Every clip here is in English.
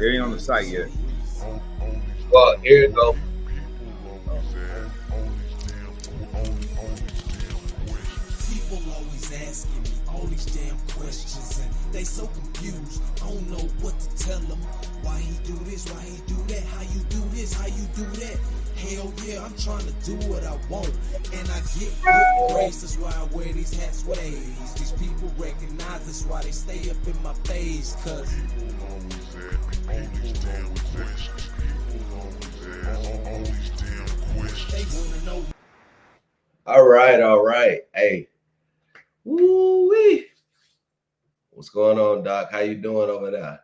It ain't on the site yet. Well, here you go. People always asking me all these damn questions, and they so confused. I don't know what to tell them. Why he do this? Why he do that? How you do this? How you do that? Hell yeah, I'm trying to do what I want, and I get good grace. That's why I wear these hats ways. These people recognize that's why they stay up in my face. Cause they wanna know. All right. Hey, woo-wee. What's going on, Doc? How you doing over there?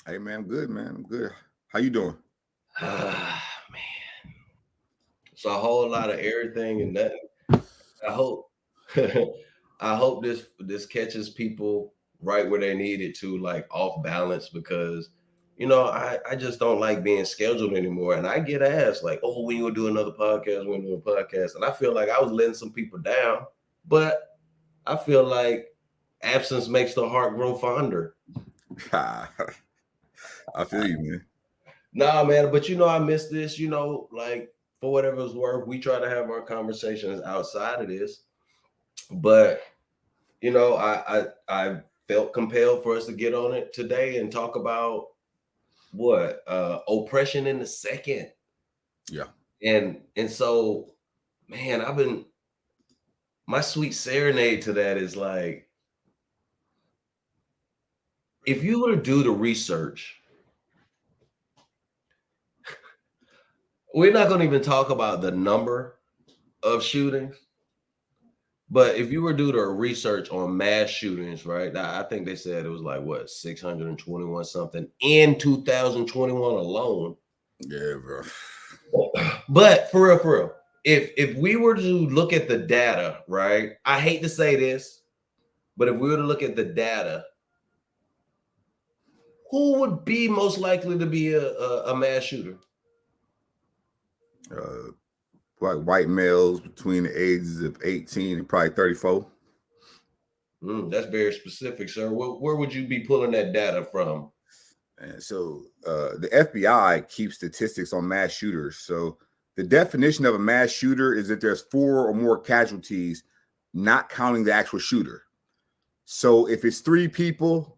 Hey man, I'm good, man. I'm good. How you doing? Ah, man, it's a whole lot of everything and nothing. I hope, I hope this catches people right where they need it to, like off balance, because I just don't like being scheduled anymore. And I get asked like, "Oh, when you gonna do another podcast? When you do a podcast?" And I feel like I was letting some people down, but I feel like absence makes the heart grow fonder. I feel you, man. Nah, man, but I miss this. Like for whatever it's worth, we try to have our conversations outside of this, but I felt compelled for us to get on it today and talk about what oppression in the second. Yeah. And so, man, my sweet serenade to that is like, if you were to do the research, we're not going to even talk about the number of shootings, but if you were to do the research on mass shootings, right? Now, I think they said it was like what 621 something in 2021 alone. Yeah, bro. But for real, if we were to look at the data, right? I hate to say this, but if we were to look at the data, who would be most likely to be a mass shooter? Like white males between the ages of 18 and probably 34. That's very specific, sir. Where would you be pulling that data from? And so the FBI keeps statistics on mass shooters. So the definition of a mass shooter is that there's 4 or more casualties, not counting the actual shooter. So if it's 3 people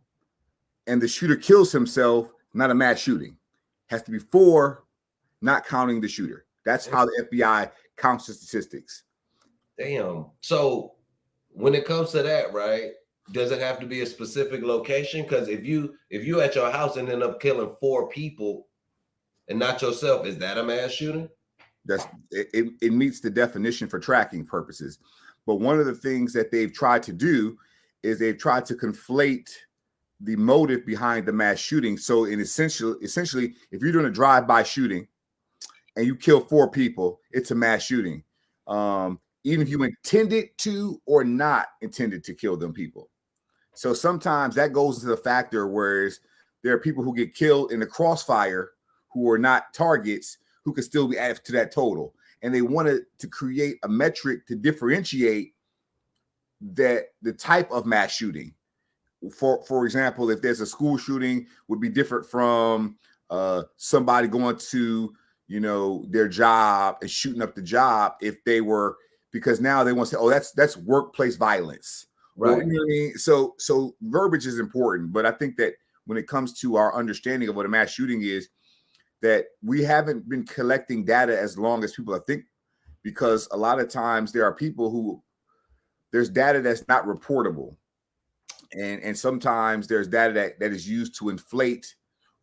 and the shooter kills himself, not a mass shooting. Has to be 4, not counting the shooter. That's how the FBI counts the statistics. Damn. So when it comes to that, right? Does it have to be a specific location? Because if you at your house and end up killing 4 people and not yourself, is that a mass shooting? It meets the definition for tracking purposes. But one of the things that they've tried to do is they've tried to conflate the motive behind the mass shooting. So essentially, if you're doing a drive-by shooting and you kill 4 people, it's a mass shooting. Even if you intended to or not intended to kill them people. So sometimes that goes into the factor, whereas there are people who get killed in the crossfire who are not targets who could still be added to that total. And they wanted to create a metric to differentiate that the type of mass shooting. For example, if there's a school shooting, would be different from somebody going to their job and shooting up the job if they were, because now they want to say, oh, that's workplace violence. Right. Well, you know what I mean? So verbiage is important, but I think that when it comes to our understanding of what a mass shooting is, that we haven't been collecting data as long as people think, because a lot of times there are people who there's data that's not reportable. And sometimes there's data that is used to inflate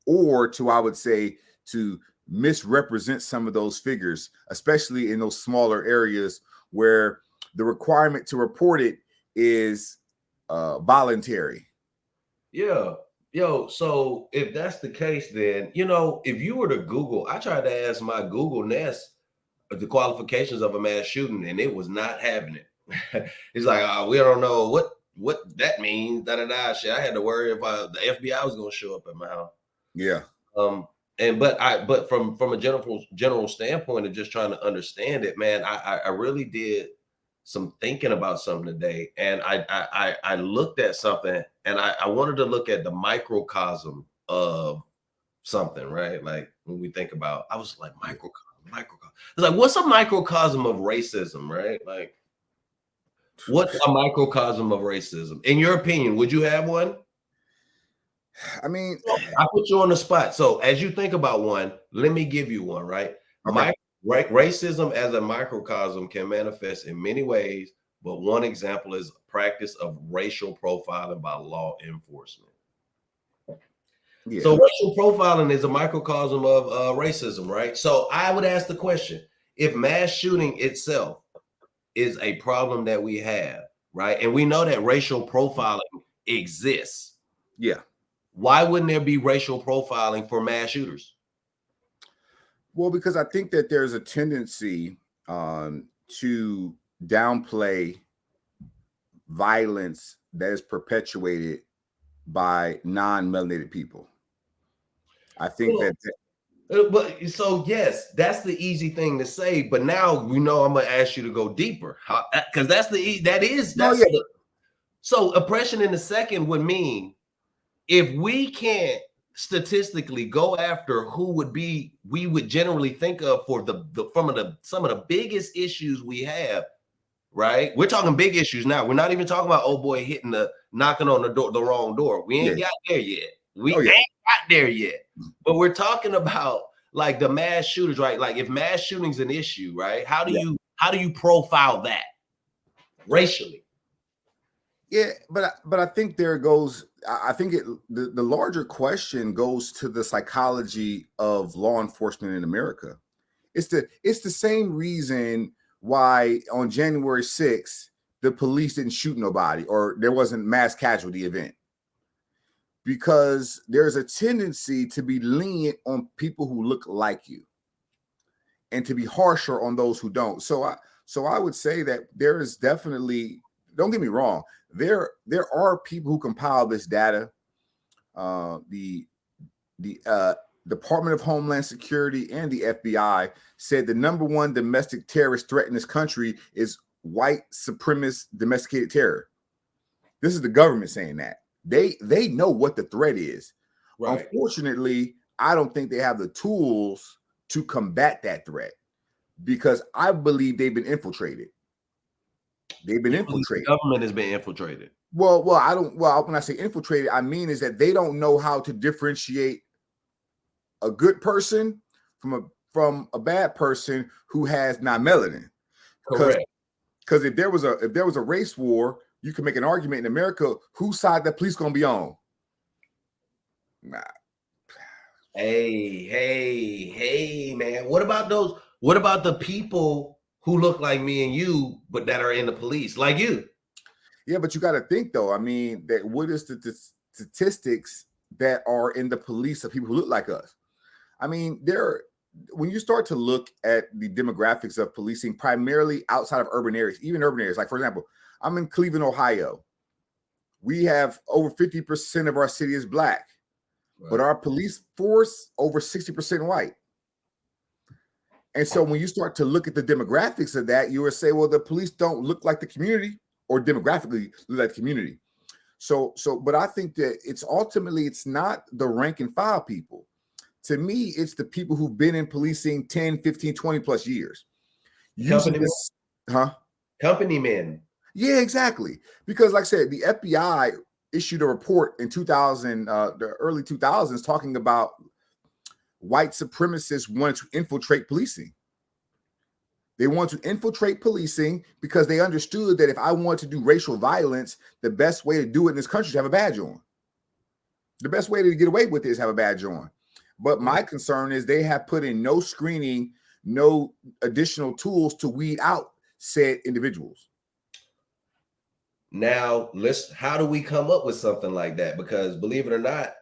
or to, I would say, to misrepresent some of those figures, especially in those smaller areas where the requirement to report it is voluntary. Yeah. Yo, so if that's the case, then, if you were to Google, I tried to ask my Google Nest the qualifications of a mass shooting, and it was not having it. It's like, we don't know what that means. Shit. I had to worry if the FBI was going to show up at my house. Yeah. But from a general standpoint of just trying to understand it, man, I really did some thinking about something today, and I looked at something, and I wanted to look at the microcosm of something, right? Like when we think about, I was like microcosm. It's like, what's a microcosm of racism, right? Like, what's a microcosm of racism? In your opinion, would you have one? I mean, I put you on the spot. So as you think about one, let me give you one, right? Okay. Racism as a microcosm can manifest in many ways, but one example is practice of racial profiling by law enforcement. yeah. So racial profiling is a microcosm of racism, right? So I would ask the question, if mass shooting itself is a problem that we have, right? And we know that racial profiling exists. Yeah. Why wouldn't there be racial profiling for mass shooters? Well, because I think that there's a tendency to downplay violence that is perpetuated by non-melanated people. I think But so yes, that's the easy thing to say. But now I'm gonna ask you to go deeper, because so oppression in the second would mean if we can't statistically go after who we would generally think of for some of the biggest issues we have, right? We're talking big issues now. We're not even talking about old boy knocking on the wrong door. We ain't got there yet. We ain't got there yet. But we're talking about like the mass shooters, right? Like if mass shooting's an issue, right? How do you profile that racially? Yeah, but I think there goes. I think the larger question goes to the psychology of law enforcement in America. It's the same reason why on January 6th the police didn't shoot nobody or there wasn't mass casualty event, because there's a tendency to be lenient on people who look like you and to be harsher on those who don't. So I would say that there is definitely, don't get me wrong, there are people who compile this data. The Department of Homeland Security and the FBI said the number one domestic terrorist threat in this country is white supremacist domesticated terror. This is the government saying that. They know what the threat is. Right. Unfortunately, I don't think they have the tools to combat that threat, because I believe they've been infiltrated. They've been infiltrated. The government has been infiltrated. Well, when I say infiltrated, I mean is that they don't know how to differentiate a good person from a bad person who has non-melanin. Correct. Because if there was a race war, you can make an argument in America whose side the police gonna be on. Nah. Hey, man. What about those? What about the people who look like me and you, but that are in the police, like you? Yeah, but you got to think though. I mean, that what is the statistics that are in the police of people who look like us? I mean, when you start to look at the demographics of policing, primarily outside of urban areas, even urban areas, like for example, I'm in Cleveland, Ohio. We have over 50% of our city is black, right, but our police force over 60% white. And so when you start to look at the demographics of that, you will say, well, the police don't look like the community, or demographically look like the community. But I think that it's not the rank and file people. To me, it's the people who've been in policing 10, 15, 20 plus years. Company men. Yeah, exactly. Because like I said, the FBI issued a report in the early 2000s talking about white supremacists wanted to infiltrate policing. They want to infiltrate policing because they understood that if I want to do racial violence, the best way to do it in this country is to have a badge on. The best way to get away with it is have a badge on. But my concern is they have put in no screening, no additional tools to weed out said individuals. Now, how do we come up with something like that? Because believe it or not,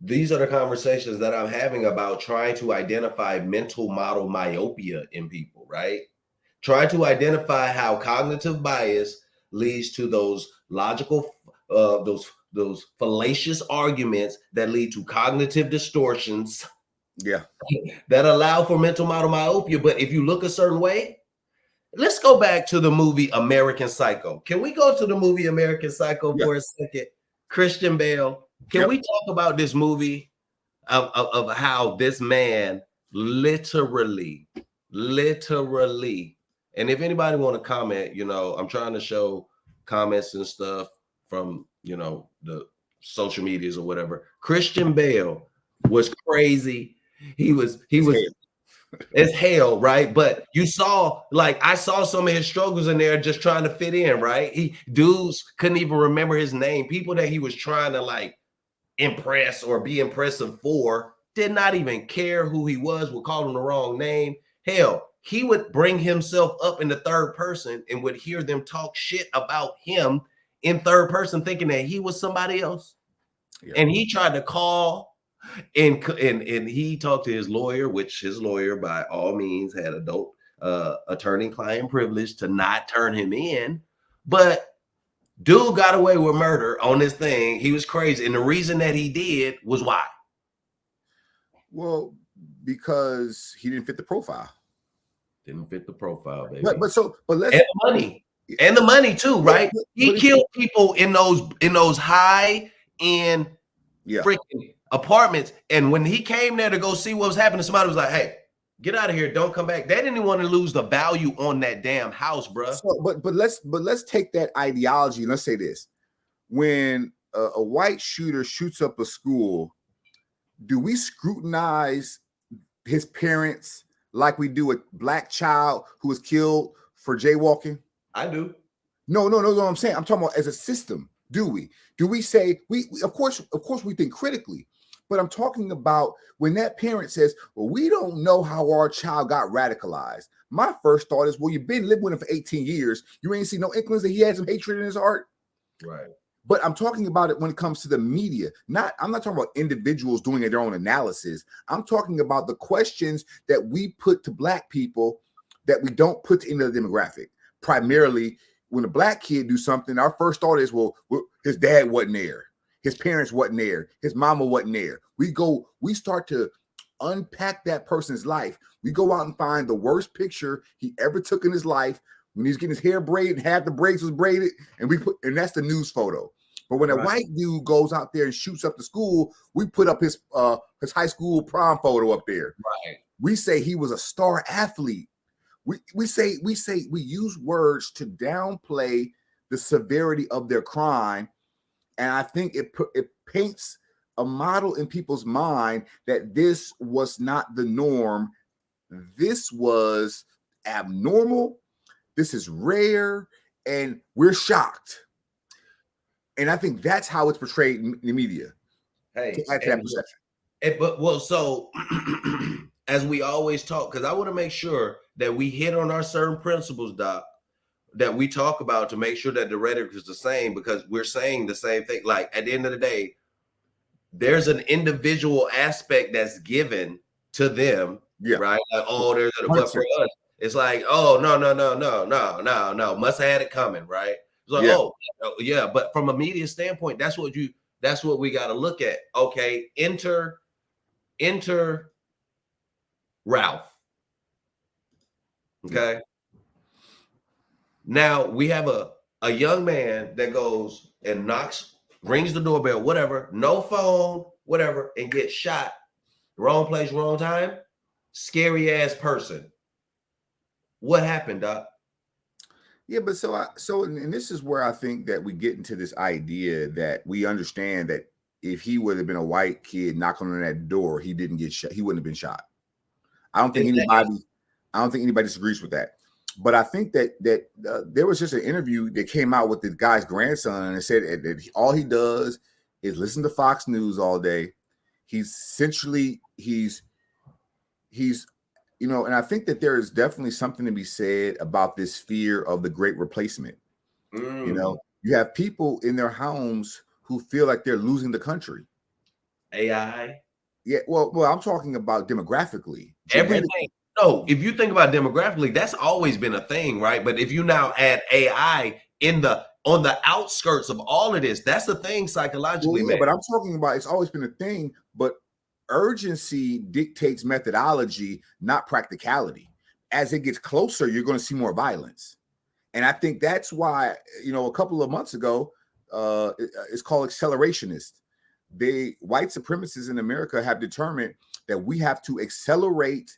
these are the conversations that I'm having about trying to identify mental model myopia in people, right? Trying to identify how cognitive bias leads to those logical, those fallacious arguments that lead to cognitive distortions. Yeah. That allow for mental model myopia. But if you look a certain way, let's go back to the movie American Psycho. Can we go to the movie American Psycho for a second? Christian Bale. Can we talk about this movie? of how this man literally, and if anybody want to comment, I'm trying to show comments and stuff from, the social medias or whatever. Christian Bale was crazy. He was as hell, right? But you saw, I saw some of his struggles in there just trying to fit in, right? Dudes couldn't even remember his name. People that he was trying to impress or be impressive for did not even care who he was, would call him the wrong name. Hell, he would bring himself up in the third person and would hear them talk shit about him in third person, thinking that he was somebody else. Yeah. And he tried to call and he talked to his lawyer, which his lawyer by all means had adult attorney-client privilege to not turn him in. But dude got away with murder on this thing. He was crazy. And the reason that he did was why? Well, because he didn't fit the profile. Didn't fit the profile, baby. But let's and the money too, right? He killed people in those high end freaking apartments. And when he came there to go see what was happening, somebody was like, "Hey, get out of here! Don't come back." They didn't even want to lose the value on that damn house, bro. So, but let's take that ideology. Let's say this: when a white shooter shoots up a school, do we scrutinize his parents like we do a black child who was killed for jaywalking? I do. No. I'm saying, I'm talking about as a system. Do we say we of course we think critically, but I'm talking about when that parent says, "Well, we don't know how our child got radicalized." My first thought is, well, you've been living with him for 18 years. You ain't seen no inklings that he had some hatred in his heart. Right. But I'm talking about it when it comes to the media. I'm not talking about individuals doing their own analysis. I'm talking about the questions that we put to black people that we don't put to any other demographic. Primarily, when a black kid do something, our first thought is, well, his dad wasn't there. His parents wasn't there. His mama wasn't there. We start to unpack that person's life. We go out and find the worst picture he ever took in his life when he's getting his hair braided, half the braids was braided, and that's the news photo. But when a white dude goes out there and shoots up the school, we put up his high school prom photo up there. Right. We say he was a star athlete. We use words to downplay the severity of their crime, and I think it paints a model in people's mind that this was not the norm. This was abnormal. This is rare, and we're shocked. And I think that's how it's portrayed in the media. Hey, to add to that perception. So as we always talk, because I want to make sure that we hit on our certain principles, Doc, that we talk about to make sure that the rhetoric is the same, because we're saying the same thing. Like, at the end of the day, there's an individual aspect that's given to them, right? Like, oh, there's a but for us. It's like, oh, no. Must have had it coming, right? It's like, oh, yeah. But from a media standpoint, that's what we got to look at. Okay, enter Ralph. Okay. Now we have a young man that goes and rings the doorbell, whatever, no phone, whatever, and gets shot. Wrong place, wrong time. Scary ass person. What happened, Doc? Yeah, but and this is where I think that we get into this idea that we understand that if he would have been a white kid knocking on that door, he didn't get shot. He wouldn't have been shot. I don't think anybody disagrees with that. But I think that there was just an interview that came out with the guy's grandson, and it said that all he does is listen to Fox News all day. He's and I think that there is definitely something to be said about this fear of the great replacement. You have people in their homes who feel like they're losing the country. AI. Yeah, well, I'm talking about demographically. Everything. No, if you think about demographically, that's always been a thing, right? But if you now add AI on the outskirts of all of this, that's a thing psychologically, man. But I'm talking about it's always been a thing, but urgency dictates methodology, not practicality. As it gets closer, you're going to see more violence. And I think that's why, a couple of months ago, it's called accelerationist. white supremacists in America have determined that we have to accelerate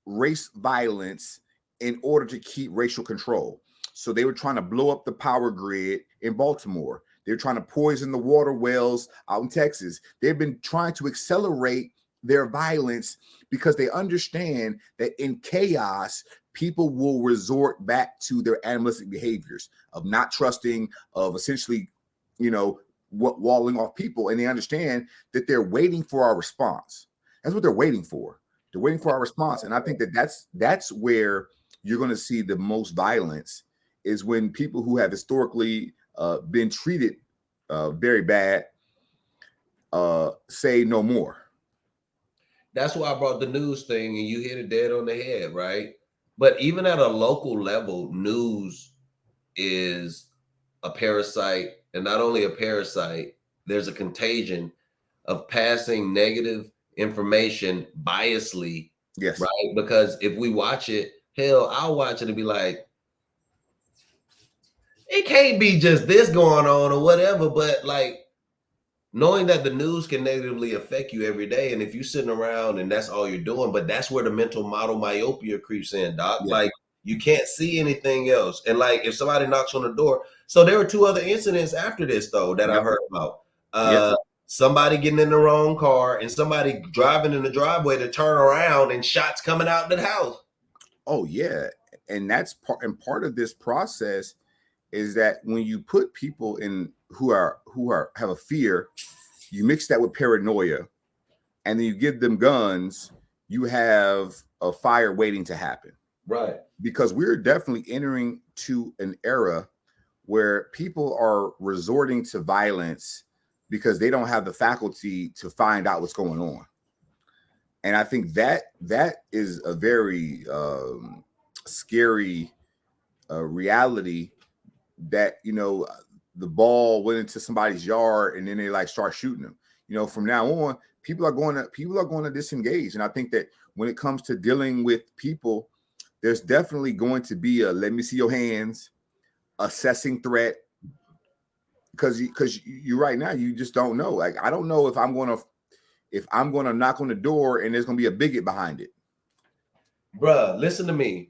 race violence in order to keep racial control. So they were trying to blow up the power grid in Baltimore. They're trying to poison the water wells out in Texas. They've been trying to accelerate their violence because they understand that in chaos, people will resort back to their animalistic behaviors of not trusting, of essentially, walling off people. And they understand that they're waiting for our response. That's what they're waiting for. They're waiting for our response. And I think that's where you're going to see the most violence, is when people who have historically been treated very bad say no more. That's why I brought the news thing, and you hit it dead on the head, right? But even at a local level, news is a parasite, and not only a parasite, there's a contagion of passing negative information biasly. Yes. Right? Because if we watch it, hell, I'll watch it and be like, it can't be just this going on or whatever. But like, knowing that the news can negatively affect you every day, and if you're sitting around and that's all you're doing, but that's where the mental model myopia creeps in, Doc. Yeah. Like, you can't see anything else. And like, if somebody knocks on the door, so there were 2 other incidents after this though that I heard about. Somebody getting in the wrong car and somebody driving in the driveway to turn around and shots coming out the house. Oh yeah, and that's part of this process is that when you put people in who have a fear, you mix that with paranoia, and then you give them guns, you have a fire waiting to happen. Right. Because we're definitely entering to an era where people are resorting to violence because they don't have the faculty to find out what's going on. And I think that is a very scary reality, that the ball went into somebody's yard and then they like start shooting them. From now on, people are going to disengage. And I think that when it comes to dealing with people, there's definitely going to be a let me see your hands, assessing threat, because you right now you just don't know. Like, I don't know if I'm going to knock on the door and there's going to be a bigot behind it. Bruh, listen to me.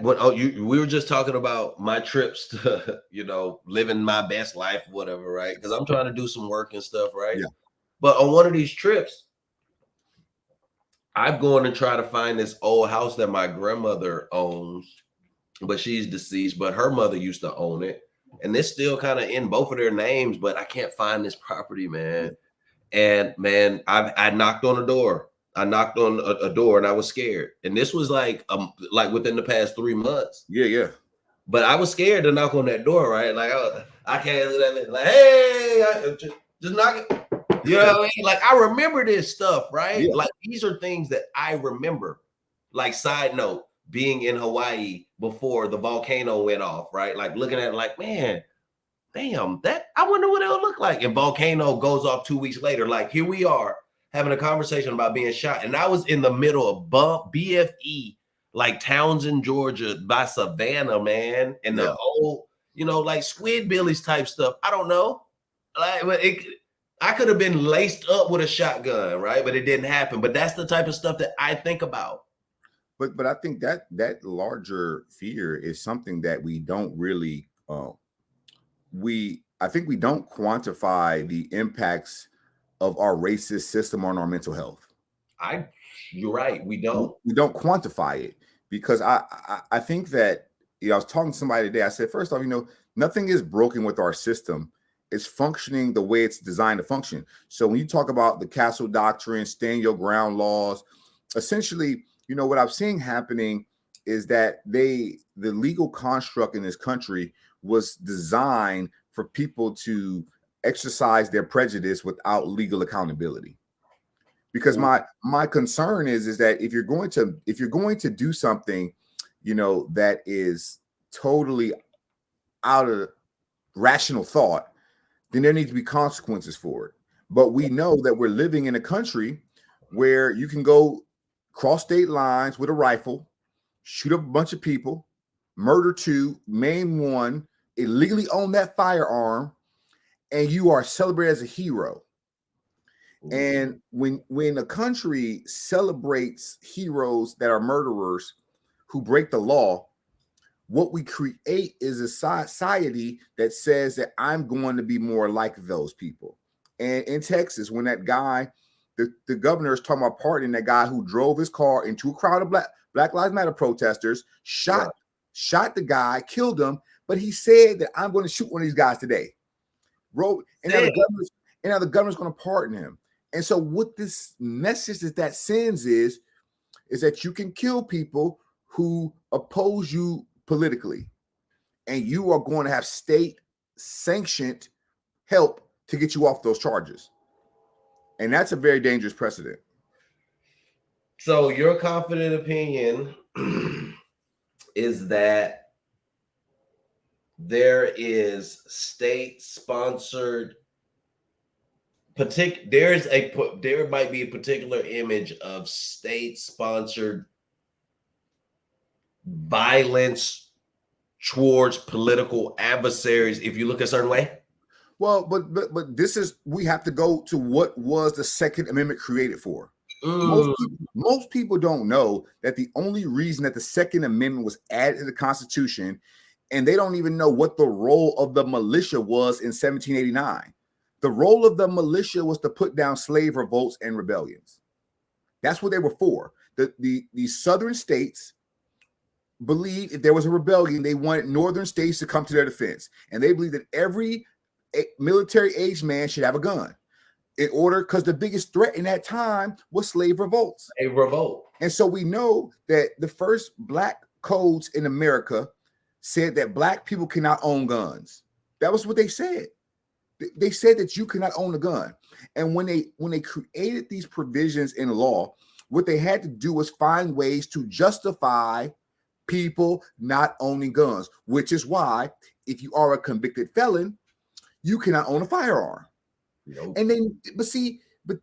We were just talking about my trips to, living my best life, whatever, right? Because I'm trying to do some work and stuff, right? Yeah. But on one of these trips, I'm going to try to find this old house that my grandmother owns, but she's deceased, but her mother used to own it. And it's still kind of in both of their names, but I can't find this property, man. And man, I knocked on a door. I knocked on a door and I was scared. And this was like within the past 3 months. Yeah. But I was scared to knock on that door, right? Like, I can't like, hey, just knock it. You know what I mean? Like, I remember this stuff, right? Yeah. Like, these are things that I remember. Like, side note, being in Hawaii before the volcano went off, right? Like, looking at it like, man, damn, I wonder what it'll look like. And volcano goes off 2 weeks later. Like, here we are having a conversation about being shot. And I was in the middle of BFE, like Townsend, Georgia, by Savannah, man. And the old, like Squidbillies type stuff. I don't know. Like, I could have been laced up with a shotgun, right? But it didn't happen. But that's the type of stuff that I think about. But I think that larger fear is something that we don't really I think we don't quantify the impacts of our racist system on our mental health. You're right. We don't quantify it, because I think that, I was talking to somebody today. I said, first off, nothing is broken with our system. It's functioning the way it's designed to function. So when you talk about the castle doctrine, stand your ground laws, essentially, what I'm seeing happening is that the legal construct in this country was designed for people to exercise their prejudice without legal accountability. Because my concern is that if you're going to do something, that is totally out of rational thought, then there needs to be consequences for it. But we know that we're living in a country where you can go cross state lines with a rifle, shoot up a bunch of people, murder 2, maim 1, illegally own that firearm, and you are celebrated as a hero. And when a country celebrates heroes that are murderers who break the law, what we create is a society that says that I'm going to be more like those people. And in Texas, when that guy, the governor is talking about pardoning that guy who drove his car into a crowd of Black Lives Matter protesters, shot the guy, killed him, but he said that I'm going to shoot one of these guys today. And now the governor's going to pardon him. And so what this message that sends is that you can kill people who oppose you politically, and you are going to have state sanctioned help to get you off those charges. And that's a very dangerous precedent. So your confident opinion is that there is state-sponsored there might be a particular image of state-sponsored violence towards political adversaries if you look a certain way? Well, but this is, we have to go to what was the Second Amendment created for. Most people don't know that the only reason that the Second Amendment was added to the Constitution, and they don't even know what the role of the militia was in 1789. The role of the militia was to put down slave revolts and rebellions. That's what they were for. The southern states believed if there was a rebellion, they wanted northern states to come to their defense. And they believed that every military age man should have a gun in order, because the biggest threat in that time was slave revolts. A revolt. And so we know that the first black codes in America said that black people cannot own guns. That was what they said. They said that you cannot own a gun. And when they created these provisions in law, what they had to do was find ways to justify people not owning guns, which is why if you are a convicted felon, you cannot own a firearm. Nope. And then, but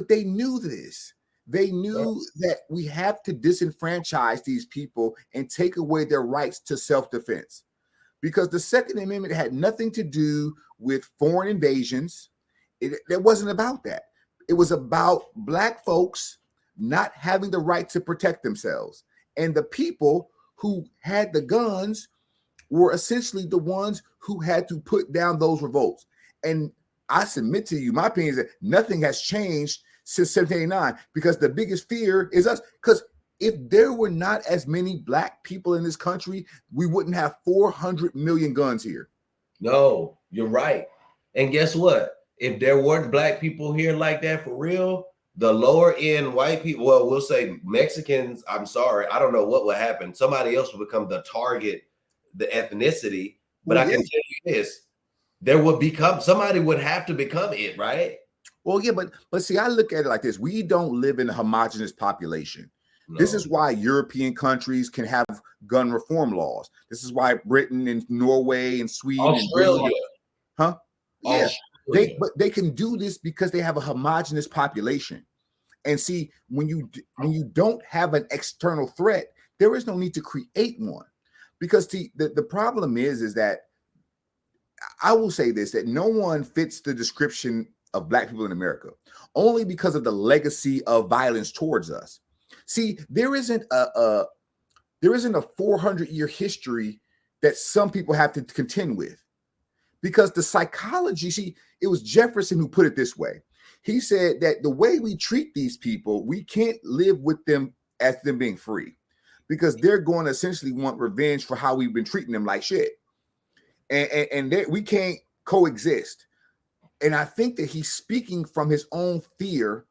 they knew this. They knew that we have to disenfranchise these people and take away their rights to self-defense, because the Second Amendment had nothing to do with foreign invasions. It wasn't about that. It was about black folks not having the right to protect themselves. And the people who had the guns were essentially the ones who had to put down those revolts. And I submit to you, my opinion is that nothing has changed since 1789, because the biggest fear is us. Because if there were not as many black people in this country, we wouldn't have 400 million guns here. No, you're right. And guess what? If there weren't black people here like that for real, the lower end white people, well, we'll say Mexicans, I'm sorry, I don't know what would happen. Somebody else would become the target, the ethnicity. But I can tell you this, somebody would have to become it, right? Well, yeah, but see, I look at it like this. We don't live in a homogenous population. No. This is why European countries can have gun reform laws. This is why Britain and Norway and Sweden, Australia, yeah, they can do this because they have a homogenous population. And see, when you don't have an external threat, there is no need to create one, because the problem is that I will say this, that no one fits the description of black people in America, only because of the legacy of violence towards us. See, there isn't a 400-year history that some people have to contend with, because the psychology, see, it was Jefferson who put it this way. He said that the way we treat these people, we can't live with them as them being free, because they're going to essentially want revenge for how we've been treating them like shit. And we can't coexist. And I think that he's speaking from his own fear,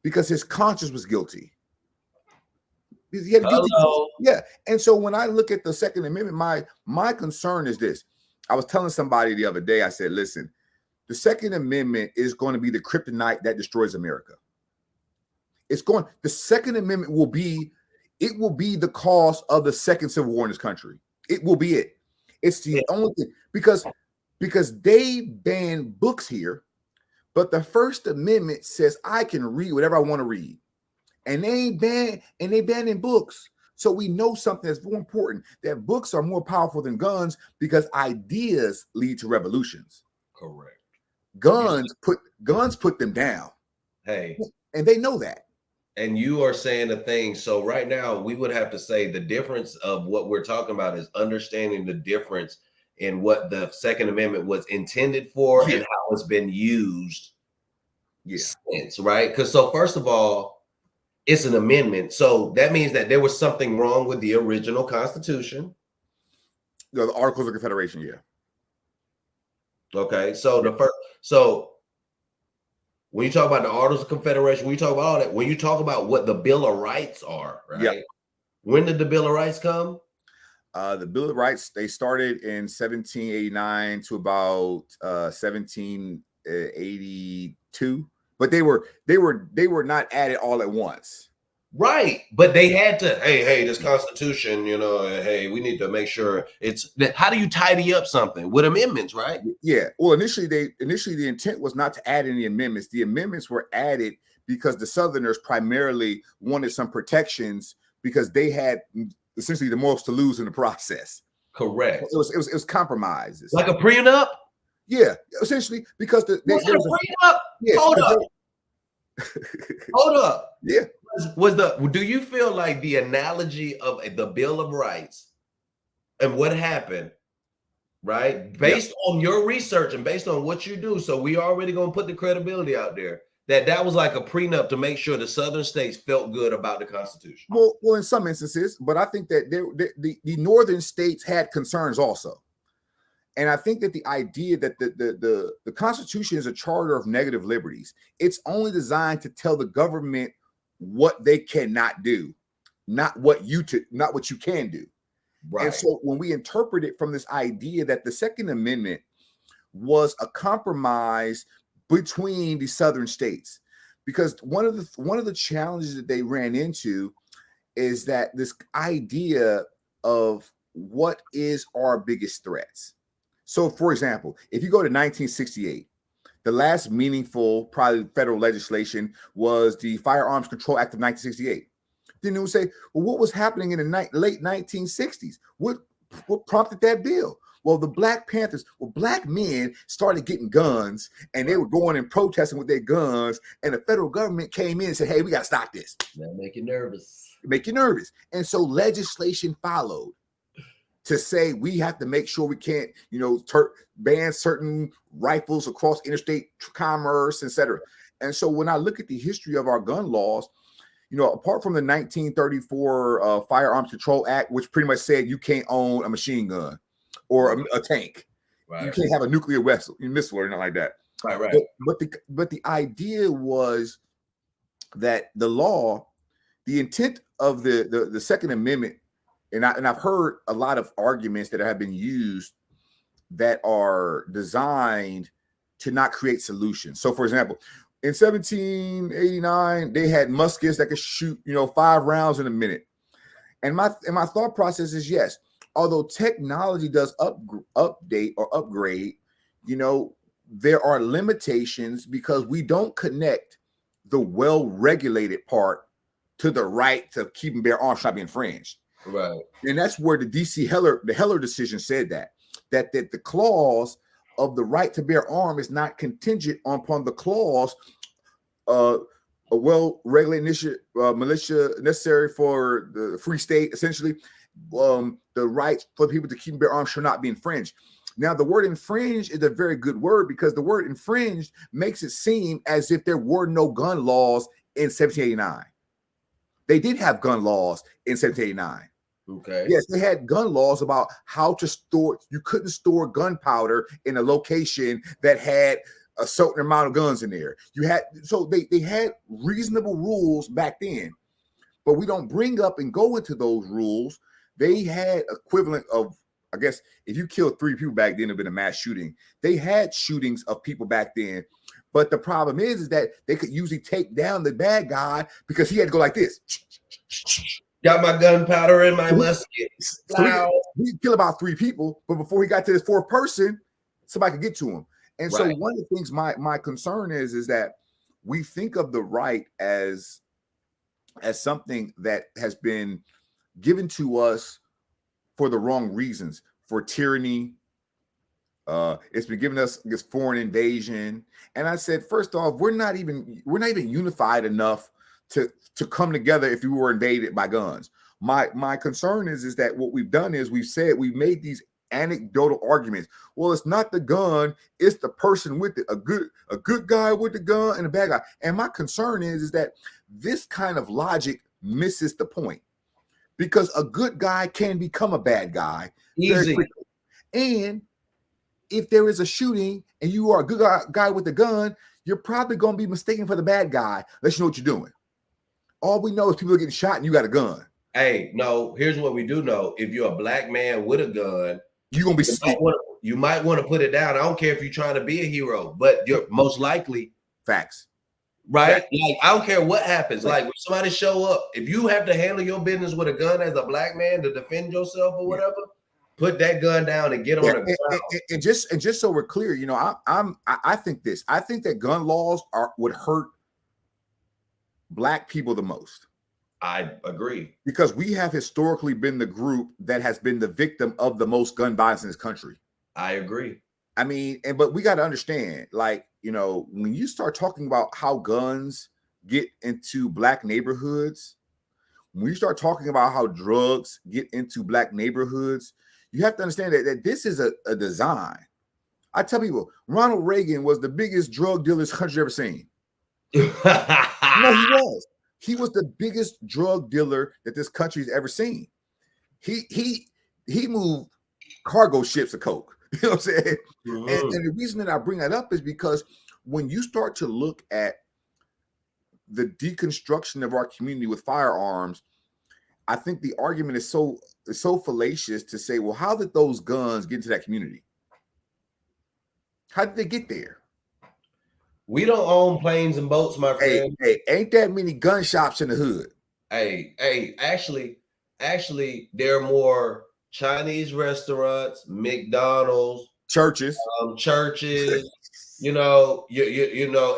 because his conscience was guilty. He had yeah. And so when I look at the Second Amendment, my concern is this. I was telling somebody the other day, I said, listen, the Second Amendment is going to be the kryptonite that destroys America. The Second Amendment will be the cause of the second Civil War in this country. It will be it. It's the only thing, because they ban books here, but the First Amendment says I can read whatever I want to read. And they banning books. So we know something that's more important, that books are more powerful than guns, because ideas lead to revolutions. Correct. Guns put them down. Hey, and they know that. and you are saying a thing. So right now, we would have to say the difference of what we're talking about is understanding the difference in what the Second Amendment was intended for and how it's been used since, right? Because so first of all, it's an amendment. So that means that there was something wrong with the original Constitution. The Articles of Confederation, yeah. Okay, so the first, so when you talk about the Articles of Confederation, when you talk about all that, when you talk about what the Bill of Rights are, right? Yep. When did the Bill of Rights come? The Bill of Rights, they started in 1789 to about 1782, but they were not added all at once. Right, but they had to. Hey, this Constitution, hey, we need to make sure it's. How do you tidy up something with amendments, right? Yeah. Well, initially the intent was not to add any amendments. The amendments were added because the Southerners primarily wanted some protections because they had essentially the most to lose in the process. Correct. It was compromises. Like a prenup? Yeah, essentially, because there was a prenup. Yeah, hold up. Yeah. Do you feel like the analogy of the Bill of Rights and what happened, right? Based on your research and based on what you do, so we already gonna put the credibility out there that was like a prenup to make sure the Southern states felt good about the Constitution. Well, in some instances, but I think that the Northern states had concerns also. And I think that the idea that the Constitution is a charter of negative liberties, it's only designed to tell the government what they cannot do, not what you can do. Right. And so when we interpret it from this idea that the Second Amendment was a compromise between the Southern states, because one of the challenges that they ran into is that this idea of what is our biggest threats. So, for example, if you go to 1968, the last meaningful, probably federal legislation was the Firearms Control Act of 1968. Then it would say, well, what was happening in the late 1960s? What prompted that bill? Well, the Black Panthers, black men started getting guns and they were going and protesting with their guns. And the federal government came in and said, hey, we got to stop this. That make you nervous. Make you nervous. And so legislation followed to say we have to make sure we can't, ban certain rifles across interstate commerce, etc. And so when I look at the history of our gun laws, apart from the 1934 Firearms Control Act, which pretty much said you can't own a machine gun or a tank, you can't have a nuclear missile or anything like that. Right. But the idea was that the intent of the Second Amendment. And I've heard a lot of arguments that have been used that are designed to not create solutions. So, for example, in 1789, they had muskets that could shoot, 5 rounds in a minute. And my thought process is yes, although technology does update or upgrade, there are limitations because we don't connect the well-regulated part to the right to keep and bear arms not be infringed. Right. And that's where the Heller decision said that the clause of the right to bear arm is not contingent upon the clause a well-regulated militia necessary for the free state, essentially, the right for people to keep and bear arms shall not be infringed. Now, the word infringe is a very good word because the word infringed makes it seem as if there were no gun laws in 1789. They did have gun laws in 1789. Okay. Yes, they had gun laws about how to store. You couldn't store gunpowder in a location that had a certain amount of guns in there. They had reasonable rules back then, but we don't bring up and go into those rules. They had equivalent of, I guess, if you killed 3 people back then, it'd have been a mass shooting. They had shootings of people back then, but the problem is that they could usually take down the bad guy because he had to go like this. Got my gunpowder in my musket. So he killed about 3 people, but before he got to this 4th person, somebody could get to him. And so one of the things my concern is that we think of the right as something that has been given to us for the wrong reasons, for tyranny, It's been giving us this foreign invasion. And I said, first off, we're not even unified enough to come together if we were invaded by guns. My concern is that what we've done is we've made these anecdotal arguments. Well, it's not the gun, it's the person with it, a good guy with the gun and a bad guy. And my concern is that this kind of logic misses the point, because a good guy can become a bad guy very quickly. And if there is a shooting and you are a good guy with a gun, you're probably going to be mistaken for the bad guy unless you know what you're doing. All we know is people are getting shot and you got a gun. Hey, no, here's what we do know. If you're a black man with a gun, you're going to be you might want to put it down. I don't care if you're trying to be a hero, but you're most likely. Facts. Right? Like, I don't care what happens. Like, when somebody show up, if you have to handle your business with a gun as a black man to defend yourself or whatever, put that gun down and get on the ground. And just so we're clear, you know, I think this. I think that gun laws would hurt black people the most. I agree. Because we have historically been the group that has been the victim of the most gun violence in this country. I agree. I mean, but we got to understand, like, you know, when you start talking about how guns get into black neighborhoods, when you start talking about how drugs get into black neighborhoods, you have to understand that this is a design. I tell people, Ronald Reagan was the biggest drug dealer this country's ever seen. No, he was. He was the biggest drug dealer that this country's ever seen. He moved cargo ships of coke. You know what I'm saying? Mm-hmm. And the reason that I bring that up is because when you start to look at the deconstruction of our community with firearms, I think the argument is so fallacious to say, well, how did those guns get into that community? How did they get there? We don't own planes and boats, my friend. Hey, ain't that many gun shops in the hood? Hey, actually, there are more Chinese restaurants, McDonald's, churches. You know,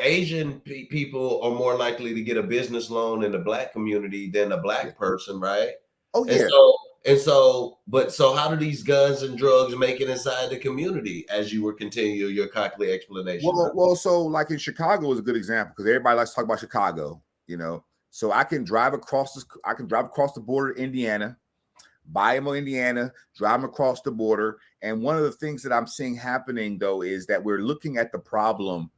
Asian people are more likely to get a business loan in the black community than a black person, right? Oh yeah. So how do these guns and drugs make it inside the community? As you were continuing your cockly explanation. Well, so like in Chicago is a good example because everybody likes to talk about Chicago, you know. So I can drive across the border to Indiana, buy them in Indiana, drive them across the border. And one of the things that I'm seeing happening though is that we're looking at the problem.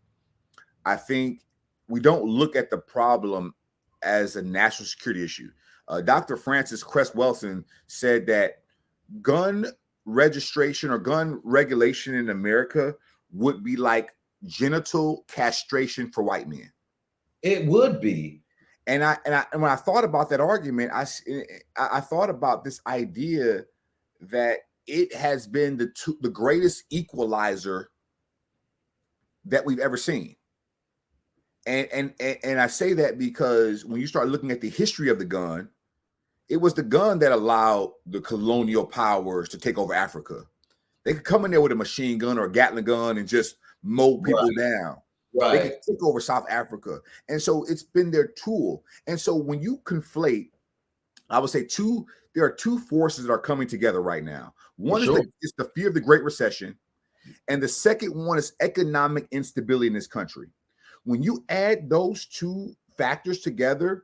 I think we don't look at the problem as a national security issue. Dr. Francis Cress Welsing said that gun registration or gun regulation in America would be like genital castration for white men. It would be. And when I thought about that argument, I thought about this idea that it has been the greatest equalizer that we've ever seen. And I say that because when you start looking at the history of the gun, it was the gun that allowed the colonial powers to take over Africa. They could come in there with a machine gun or a Gatling gun and just mow people down. Right. They could take over South Africa. And so it's been their tool. And so when you conflate, I would say there are two forces that are coming together right now. One is the fear of the Great Recession. And the second one is economic instability in this country. When you add those two factors together,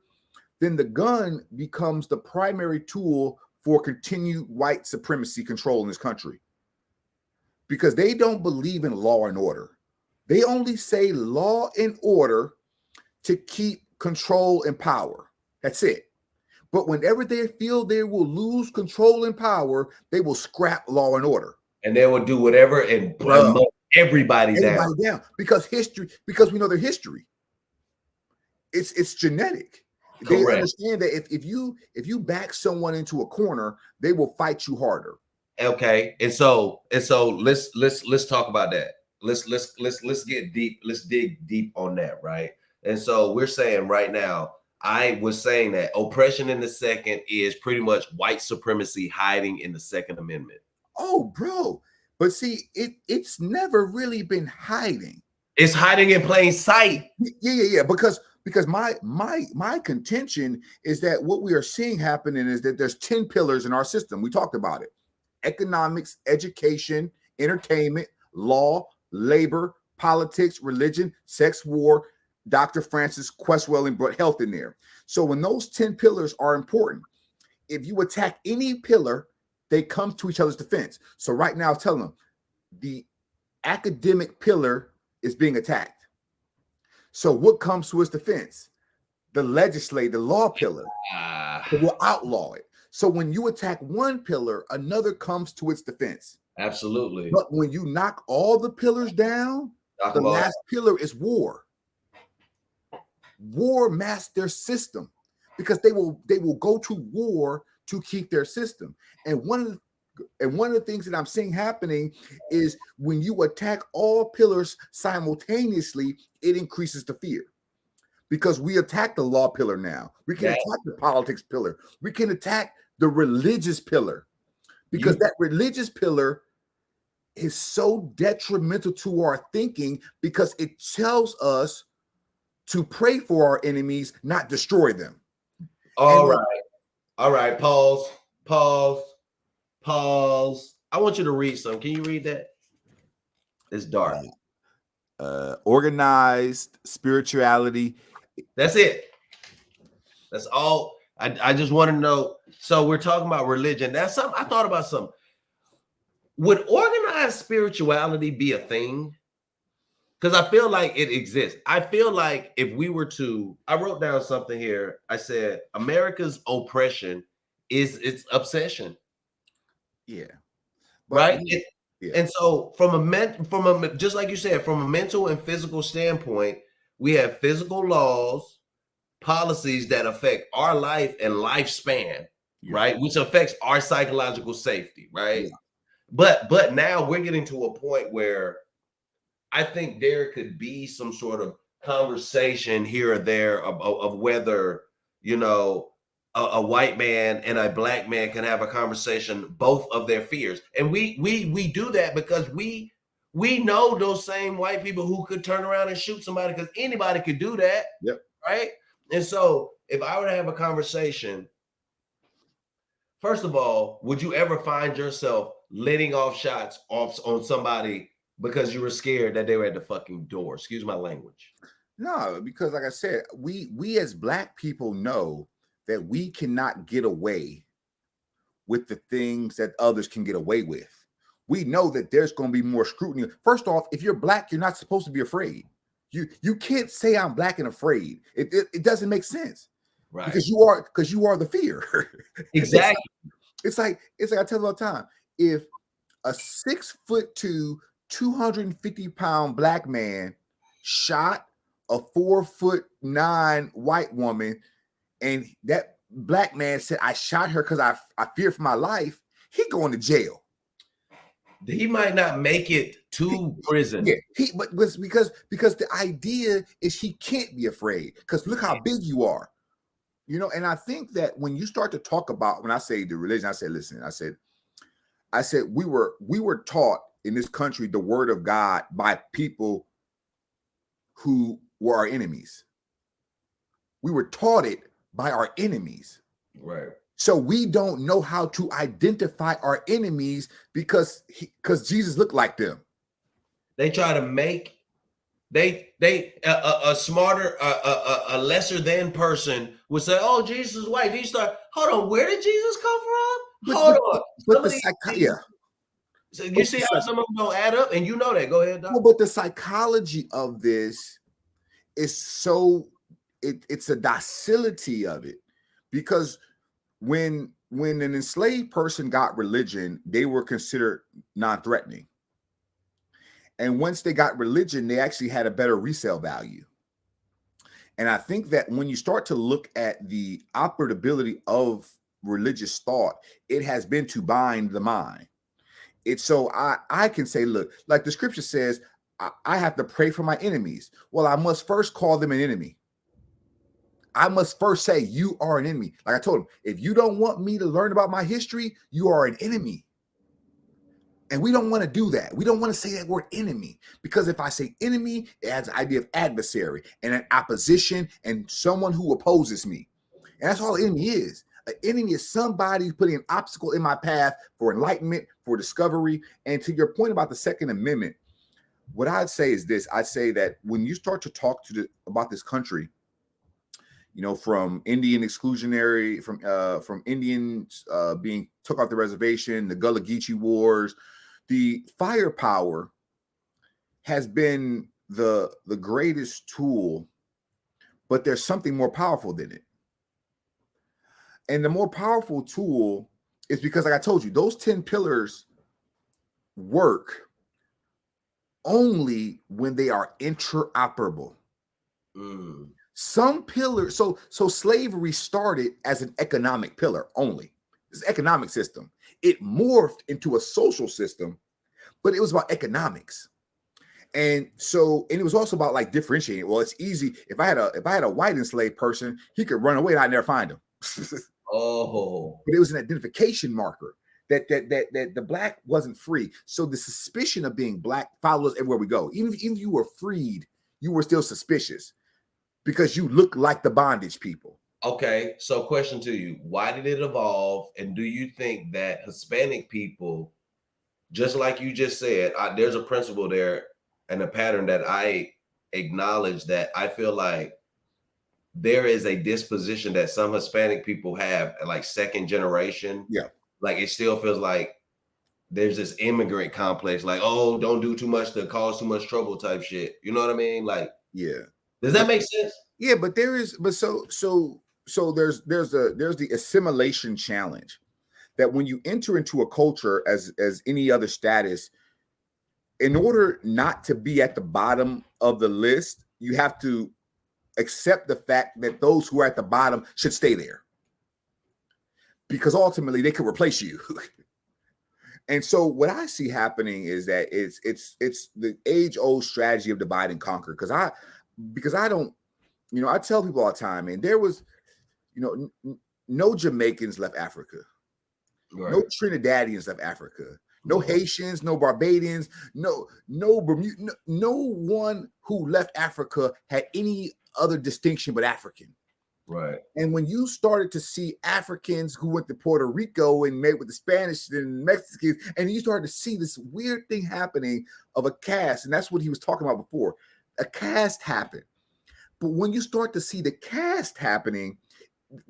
then the gun becomes the primary tool for continued white supremacy control in this country. Because they don't believe in law and order. They only say law and order to keep control and power. That's it. But whenever they feel they will lose control and power, they will scrap law and order. And they will do whatever and promote everybody down. Because we know their history. It's genetic. Correct. They understand that if you back someone into a corner, they will fight you harder. Okay. And so let's talk about that. Let's get deep. Let's dig deep on that, right? And so we're saying right now, I was saying that oppression in the second is pretty much white supremacy hiding in the Second Amendment. Oh, bro. But see, it's never really been hiding. It's hiding in plain sight. Yeah. Because my contention is that what we are seeing happening is that there's 10 pillars in our system. We talked about it: economics, education, entertainment, law, labor, politics, religion, sex, war. Dr. Francis Questwelling brought health in there. So when those 10 pillars are important, if you attack any pillar, they come to each other's defense. So right now, I'm telling them the academic pillar is being attacked. So what comes to its defense? The law pillar. So we'll outlaw it. So when you attack one pillar, another comes to its defense. Absolutely. But when you knock all the pillars down, the last pillar is war. War masks their system because they will go to war to keep their system. And one of the things that I'm seeing happening is when you attack all pillars simultaneously, it increases the fear. Because we attack the law pillar now. We can attack the politics pillar. We can attack the religious pillar. Because that religious pillar is so detrimental to our thinking because it tells us to pray for our enemies, not destroy them. All right. Pause. I want you to read something. Can you read that? It's dark. Organized spirituality. That's it. That's all. I just want to know. So we're talking about religion. That's something I thought about. Something. Would organized spirituality be a thing? Because I feel like it exists. I feel like if we were to, I wrote down something here. I said America's oppression is its obsession. Yeah. Right. And so from a just like you said, from a mental and physical standpoint, we have physical laws, policies that affect our life and lifespan, right? Which affects our psychological safety, right? Yeah. But now we're getting to a point where I think there could be some sort of conversation here or there of whether, you know, a white man and a black man can have a conversation, both of their fears. And we do that because we know those same white people who could turn around and shoot somebody, because anybody could do that. Yep. Right. And so if I were to have a conversation, first of all, would you ever find yourself letting off shots on somebody because you were scared that they were at the fucking door? Excuse my language. No, because like I said, we as black people know that we cannot get away with the things that others can get away with. We know that there's going to be more scrutiny. First off, if you're black, you're not supposed to be afraid. You can't say I'm black and afraid. It doesn't make sense. Right. Because you are the fear. Exactly. It's like I tell you all the time. If a 6'2", 250-pound black man shot a 4'9" white woman, and that black man said, I shot her because I fear for my life, he going to jail. He might not make it to prison. Yeah, but because the idea is he can't be afraid, because look how big you are. You know, and I think that when you start to talk about, when I say the religion, I said, listen, I said we were taught in this country the word of God by people who were our enemies. We were taught it by our enemies. Right. So we don't know how to identify our enemies because Jesus looked like them. They try to make a smarter, a lesser than person would say, "Oh, Jesus is white." Then you start, hold on, where did Jesus come from? Hold on. So you see how some of them don't add up, and you know that. Go ahead, Doc. Well, but the psychology of this is so it's a docility of it, because when an enslaved person got religion, they were considered non-threatening. And once they got religion, they actually had a better resale value. And I think that when you start to look at the operability of religious thought, it has been to bind the mind. It's so I can say, look, like the scripture says, I have to pray for my enemies. Well, I must first call them an enemy. I must first say you are an enemy. Like I told him, if you don't want me to learn about my history, you are an enemy. And we don't want to do that. We don't want to say that word enemy, because if I say enemy, it adds the idea of adversary and an opposition and someone who opposes me. And that's all an enemy is. An enemy is somebody putting an obstacle in my path for enlightenment, for discovery. And to your point about the Second Amendment, what I'd say is this. I'd say that when you start to talk about this country, from Indian exclusionary, from Indians being took off the reservation, the Gullah Geechee Wars, the firepower has been the greatest tool, but there's something more powerful than it. And the more powerful tool is because, like I told you, those 10 pillars work only when they are interoperable. Some pillars, so slavery started as an economic pillar only. It's an economic system. It morphed into a social system, but it was about economics. And it was also about like differentiating. Well, it's easy. If I had a white enslaved person, he could run away and I'd never find him. But it was an identification marker that the black wasn't free. So the suspicion of being black follows everywhere we go. Even if you were freed, you were still suspicious because you look like the bondage people. Okay, so question to you: why did it evolve? And do you think that Hispanic people, just like you just said, there's a principle there and a pattern that I acknowledge, that I feel like there is a disposition that some Hispanic people have, like second generation. Yeah. Like it still feels like there's this immigrant complex, like, oh, don't do too much to cause too much trouble type shit. You know what I mean? Like, yeah. Does that make sense? Yeah, but there's the assimilation challenge that when you enter into a culture as any other status, in order not to be at the bottom of the list, you have to accept the fact that those who are at the bottom should stay there, because ultimately they could replace you. And so what I see happening is that it's the age-old strategy of divide and conquer. Because I don't, I tell people all the time, and there was, no Jamaicans left Africa, Right. No Trinidadians left Africa, no Haitians, no Barbadians, no Bermuda, no one who left Africa had any other distinction but African. Right. And when you started to see Africans who went to Puerto Rico and made with the Spanish and Mexicans, and you started to see this weird thing happening of a caste, and that's what he was talking about before. A caste happened. But when you start to see the caste happening,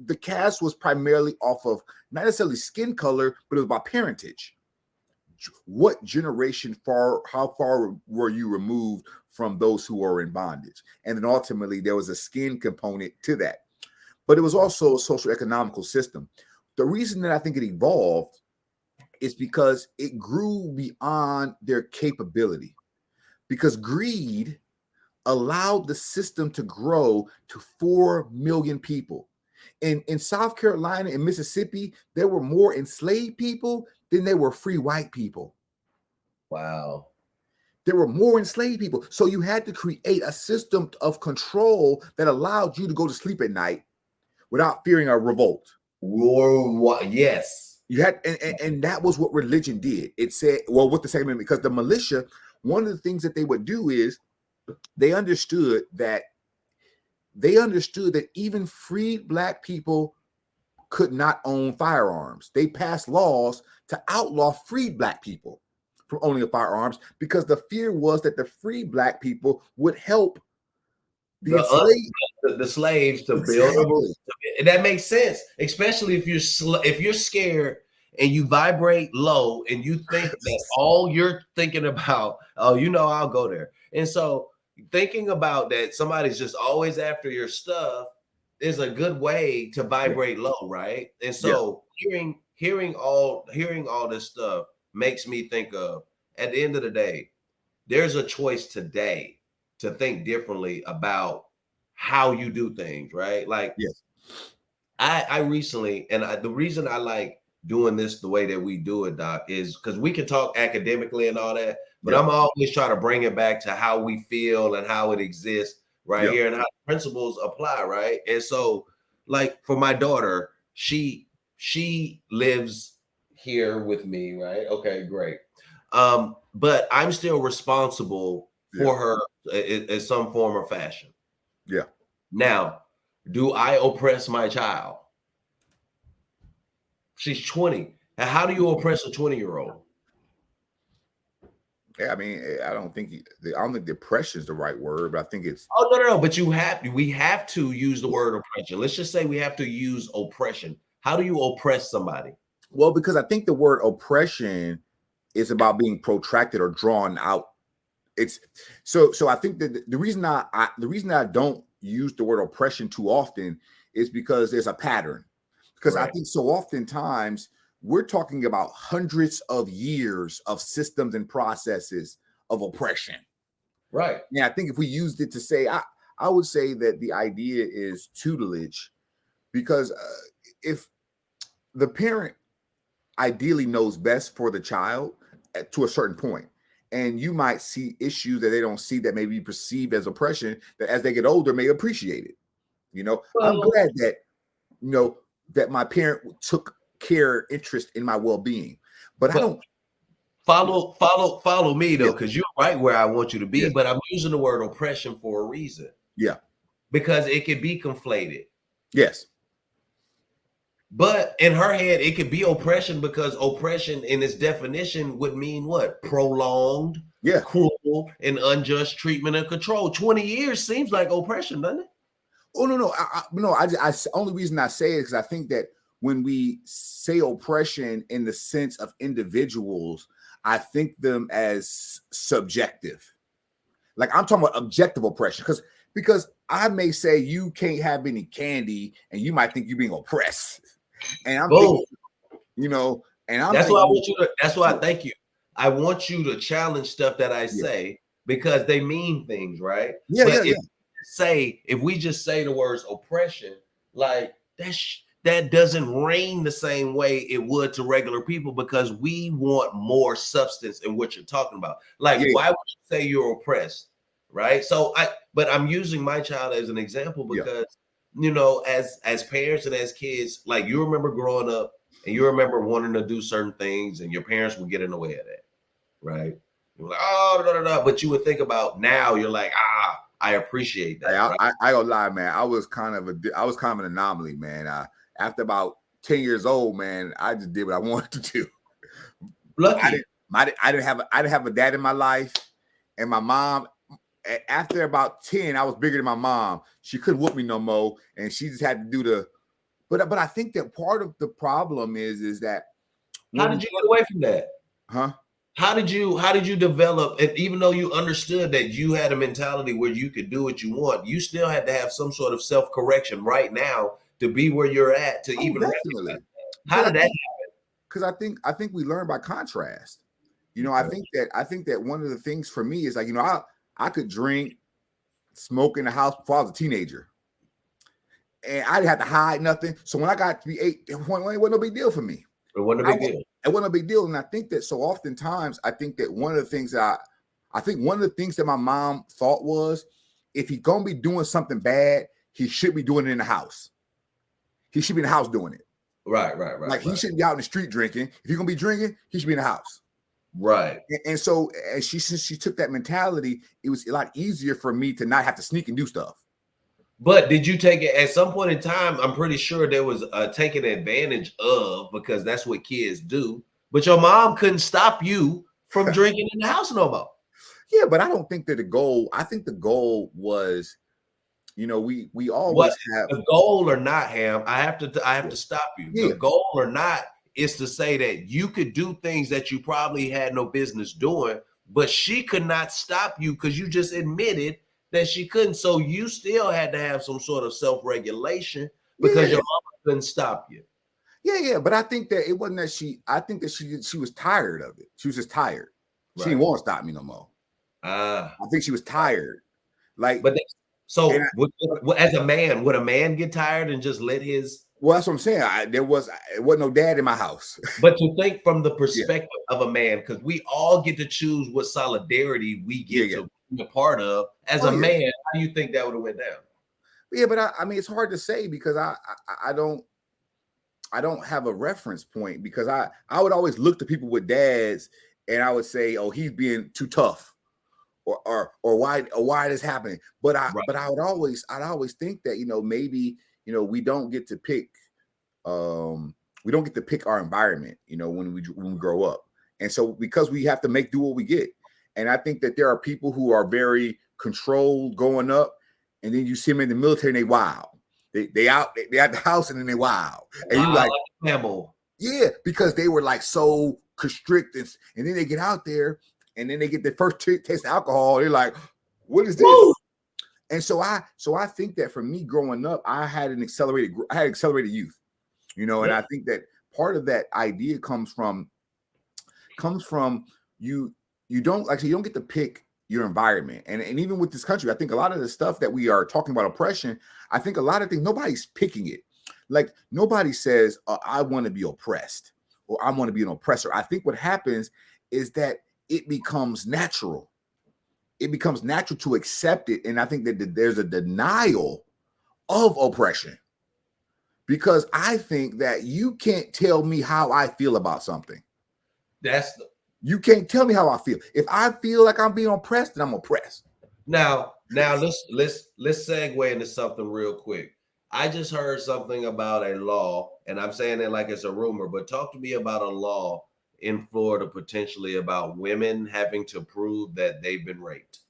the caste was primarily off of not necessarily skin color, but it was about parentage. What generation how far were you removed from those who are in bondage? And then ultimately there was a skin component to that. But it was also a social economical system. The reason that I think it evolved is because it grew beyond their capability, because greed allowed the system to grow to 4 million people. In South Carolina and Mississippi, there were more enslaved people than there were free white people. Wow. There were more enslaved people. So you had to create a system of control that allowed you to go to sleep at night without fearing a revolt. Yes. You had, and that was what religion did. It said, well, with the Second Amendment, because the militia, one of the things that they would do is they understood that even freed black people could not own firearms. They passed laws to outlaw freed black people from owning firearms, because the fear was that the free black people would help the slaves to build. And that makes sense, especially if you're scared and you vibrate low and you think that all you're thinking about, I'll go there. And so thinking about that somebody's just always after your stuff is a good way to vibrate low, right? And so hearing all this stuff makes me think of, at the end of the day, there's a choice today to think differently about how you do things, right? Like, yes. I recently, and the reason I like doing this the way that we do it, Doc, is because we can talk academically and all that, but I'm always trying to bring it back to how we feel and how it exists right here, and how principles apply, right? And so, like, for my daughter, she lives here with me, right? Okay, great. But I'm still responsible for her in some form or fashion. Yeah. Now, do I oppress my child? She's 20. And how do you oppress a 20-year-old? Yeah, I mean, I don't think depression is the right word, but I think it's Oh, no. But we have to use the word oppression. Let's just say we have to use oppression. How do you oppress somebody? well, because I think the word oppression is about being protracted or drawn out. It's so I think that the reason I don't use the word oppression too often is because there's a pattern. Because I Right. think so oftentimes we're talking about hundreds of years of systems and processes of oppression. Right. Yeah, I think if we used it to say, I would say that the idea is tutelage, because if the parent ideally knows best for the child to a certain point, and you might see issues that they don't see that may be perceived as oppression that as they get older may appreciate it. I'm Well, glad that that my parent took interest in my well-being, but I but don't. follow me though, Yeah, because you're right where I want you to be. yes, But I'm using the word oppression for a reason yeah, because it could be conflated. yes, But in her head, it could be oppression because oppression in its definition would mean what? Prolonged, yeah. cruel, and unjust treatment and control. 20 years seems like oppression, doesn't it? Oh no, no, no. Only reason I say it is because I think that when we say oppression in the sense of individuals, I think them as subjective. Like I'm talking about objective oppression, because I may say you can't have any candy, and you might think you're being oppressed, and I'm thinking, Boom. and I'm That's why I thinking, want you to, that's why I thank you. I want you to challenge stuff that I yeah, say because they mean things, right? yeah, yeah, But yeah. if we just say the words oppression, like that doesn't ring the same way it would to regular people because we want more substance in what you're talking about. Like, Yeah, why would you say you're oppressed? Right. But I'm using my child as an example yeah. because as parents and as kids, like you remember growing up and you remember wanting to do certain things and your parents would get in the way of that, right? You're like, oh, no. But you would think about now, you're like, I appreciate Hey, that, right? I don't lie, man. I was kind of an anomaly, man. After about 10 years old, man, I just did what I wanted to do. Lucky. I didn't have a dad in my life, and my mom. After about 10, I was bigger than my mom. She couldn't whoop me no more, and she just had to do the. But I think that part of the problem is that How when we, did you get away from that? huh? How did you develop? And even though you understood that you had a mentality where you could do what you want, you still had to have some sort of self-correction right now to be where you're at to Oh, even recognize definitely. that. How Because did that I think we learn by contrast. happen? I think that one of the things for me is like, I could drink, smoke in the house before I was a teenager. And I didn't have to hide nothing. So when I got to be 8, it wasn't no big deal for me. It wasn't a big deal. It wasn't a big deal. And I think that so oftentimes, I think that one of the things that my mom thought was, if he's gonna be doing something bad, he should be doing it in the house. He should be in the house doing it. Right. Like he shouldn't be out in the street drinking. If you're gonna be drinking, he should be in the house. Right. And so, since she took that mentality, it was a lot easier for me to not have to sneak and do stuff. But did you take it at some point in time? I'm pretty sure there was taken advantage of because that's what kids do. But your mom couldn't stop you from drinking in the house no more. Yeah, but I don't think that the goal. I think the goal was, we What always have. the goal or not, Ham? I have to stop you. Yeah, The goal or not is to say that you could do things that you probably had no business doing, but she could not stop you because you just admitted that she couldn't. So you still had to have some sort of self-regulation because yeah, your mama couldn't stop you. yeah. But I think that it wasn't that she. I think that she was tired of it. She was just tired. She Right. didn't want to stop me no more. Ah, I think she was tired. Like, but and so as a man, would a man get tired and just let his? well, that's what I'm saying. It wasn't no dad in my house. But to think from the Yeah, perspective of a man, because we all get to choose what solidarity we get yeah. to be a part of. As Oh a yeah, man, how do you think that would have went down? yeah. But I mean, it's hard to say because I don't have a reference point because I would always look to people with dads and I would say, oh, he's being too tough. Or why this happening? But Right. I'd always think that maybe we don't get to pick our environment when we grow up, and so because we have to make do what we get, And I think that there are people who are very controlled going up, and then you see them in the military and they wild. They at the house and then they wild. And you like, yeah, because they were like so constricted, and then they get out there and then they get their first taste of alcohol. They're like, what is this? Woo! And so I think that for me growing up, I had accelerated youth, you know, and I think that part of that idea comes from you don't actually, you don't get to pick your environment. And even with this country, I think a lot of the stuff that we are talking about oppression, I think a lot of things, nobody's picking it. Like nobody says, I want to be oppressed or I want to be an oppressor. I think what happens is that it becomes natural. It becomes natural to accept it. And I think that there's a denial of oppression, because I think that you can't tell me how I feel about something. You can't tell me how I feel. If I feel like I'm being oppressed, then I'm oppressed. Now let's segue into something real quick. I just heard something about a law, and I'm saying it like it's a rumor, but talk to me about a law in Florida potentially about women having to prove that they've been raped.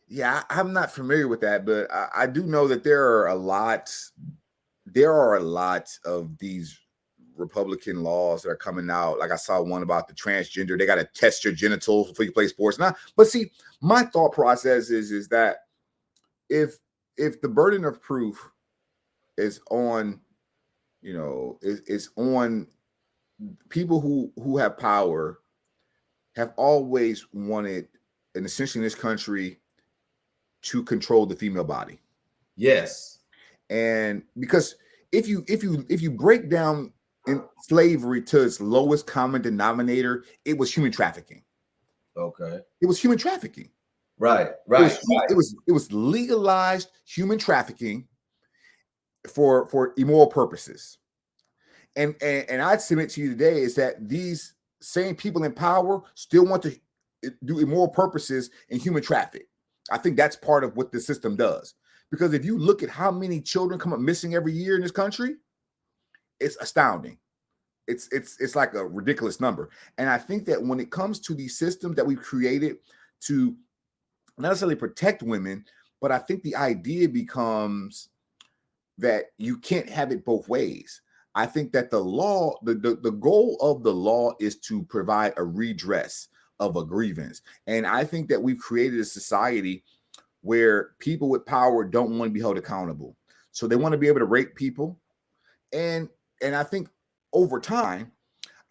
Yeah, I'm not familiar with that, but I do know that there are a lot of these Republican laws that are coming out. Like I saw one about the transgender. They got to test your genitals before you play sports. Now, but see, my thought process is that if the burden of proof is on, you know, is on people who have power, have always wanted, and essentially in this country, to control the female body. Yes. And because if you break down in slavery to its lowest common denominator, it was human trafficking. Okay. It was human trafficking. Right. It was legalized human trafficking for immoral purposes. And I'd submit to you today is that these same people in power still want to do immoral purposes in human traffic. I think that's part of what the system does. Because if you look at how many children come up missing every year in this country, it's astounding. It's like a ridiculous number. And I think that when it comes to these systems that we've created to not necessarily protect women, but I think the idea becomes that you can't have it both ways. I think that the law, the goal of the law is to provide a redress of a grievance. And I think that we've created a society where people with power don't want to be held accountable. So they want to be able to rape people. And I think over time,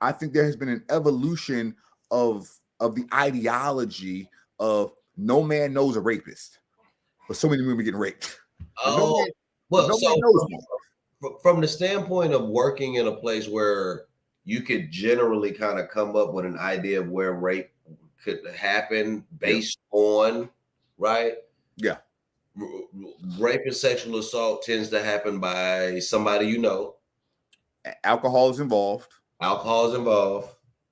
I think there has been an evolution of the ideology of no man knows a rapist, but so many women getting raped. Oh, from the standpoint of working in a place where you could generally kind of come up with an idea of where rape could happen based on, right? Yeah. Rape and sexual assault tends to happen by somebody you know. Alcohol is involved.